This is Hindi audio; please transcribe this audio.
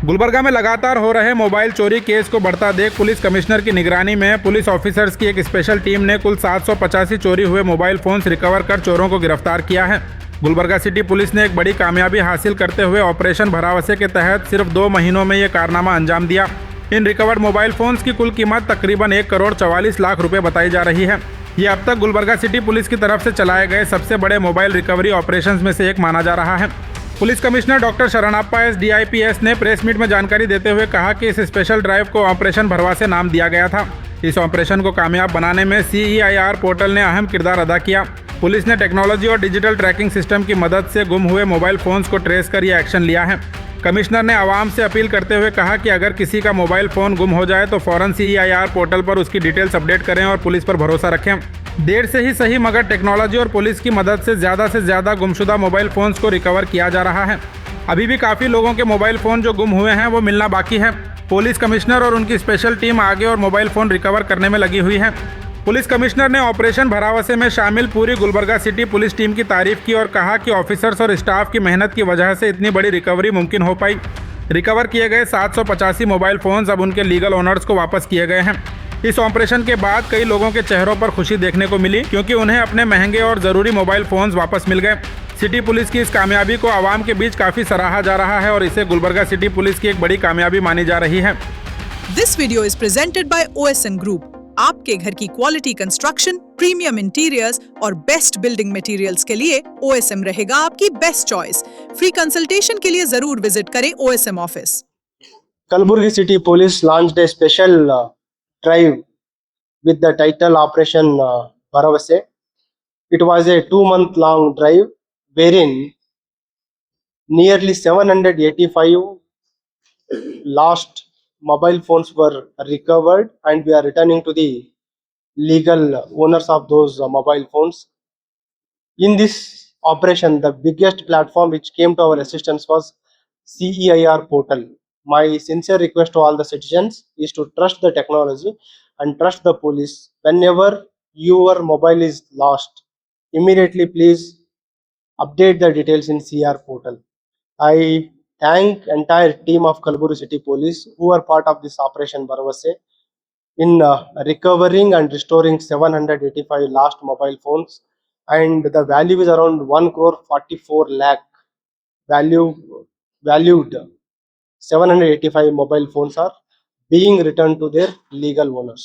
गुलबर्गा में लगातार हो रहे मोबाइल चोरी केस को बढ़ता देख पुलिस कमिश्नर की निगरानी में पुलिस ऑफिसर्स की एक स्पेशल टीम ने कुल 785 चोरी हुए मोबाइल फोन्स रिकवर कर चोरों को गिरफ्तार किया है। गुलबर्गा सिटी पुलिस ने एक बड़ी कामयाबी हासिल करते हुए ऑपरेशन भरावसे के तहत सिर्फ 2 महीनों में ये कारनामा अंजाम दिया। इन रिकवर्ड मोबाइल फोन्स की कुल कीमत तकरीबन 1,44,00,000 रुपये बताई जा रही है। ये अब तक गुलबर्गा सिटी पुलिस की तरफ से चलाए गए सबसे बड़े मोबाइल रिकवरी ऑपरेशंस में से एक माना जा रहा है। Police commissioner doctor Sharanappa S DIPS ने प्रेस मीट में जानकारी देते हुए कहा कि इस स्पेशल ड्राइव को ऑपरेशन भरवासे नाम दिया गया था। इस ऑपरेशन को कामयाब बनाने में CEIR पोर्टल ने अहम किरदार अदा किया। पुलिस ने टेक्नोलॉजी और डिजिटल ट्रैकिंग सिस्टम की मदद से गुम हुए मोबाइल फोन्स को ट्रेस कर यह एक्शन लिया है। कमिश्नर ने आवाम से अपील करते हुए कहा कि अगर किसी का मोबाइल फ़ोन गुम हो जाए तो फ़ौरन CEIR पोर्टल पर उसकी डिटेल्स अपडेट करें और पुलिस पर भरोसा रखें। देर से ही सही मगर टेक्नोलॉजी और पुलिस की मदद से ज़्यादा गुमशुदा मोबाइल फ़ोन्स को रिकवर किया जा रहा है। अभी भी काफ़ी लोगों के मोबाइल फ़ोन जो गुम हुए हैं वो मिलना बाकी है। पुलिस कमिश्नर और उनकी स्पेशल टीम आगे और मोबाइल फ़ोन रिकवर करने में लगी हुई है। पुलिस कमिश्नर ने ऑपरेशन भरावसे में शामिल पूरी गुलबर्गा सिटी पुलिस टीम की तारीफ की और कहा कि ऑफिसर्स और स्टाफ की मेहनत की वजह से इतनी बड़ी रिकवरी मुमकिन हो पाई। रिकवर किए गए 785 मोबाइल फ़ोन्स अब उनके लीगल ओनर्स को वापस किए गए हैं। इस ऑपरेशन के बाद कई लोगों के चेहरों पर खुशी देखने को मिली क्योंकि उन्हें अपने महंगे और ज़रूरी मोबाइल फ़ोन्स वापस मिल गए। सिटी पुलिस की इस कामयाबी को आवाम के बीच काफ़ी सराहा जा रहा है और इसे गुलबर्गा सिटी पुलिस की एक बड़ी कामयाबी मानी जा रही है। This video is presented by OSN group. आपके घर की क्वालिटी कंस्ट्रक्शन, प्रीमियम इंटीरियर्स और बेस्ट बिल्डिंग मटेरियल्स के लिए OSM रहेगा आपकी बेस्ट चॉइस। फ्री कंसल्टेशन के लिए जरूर विजिट करें OSM office. Kalburgi City Police launched a special drive with the title Operation Bharavase. It was a 2-month-long drive wherein nearly 785 lost mobile phones were recovered, and we are returning to the legal owners of those mobile phones. In this operation, the biggest platform which came to our assistance was CEIR portal. My sincere request to all the citizens is to trust the technology and trust the police. Whenever your mobile is lost, immediately please update the details in CR portal. I thank entire team of Kalburgi City Police who are part of this Operation Bharavase in recovering and restoring 785 lost mobile phones, and the value is around 1,44,00,000 valued 785 mobile phones are being returned to their legal owners.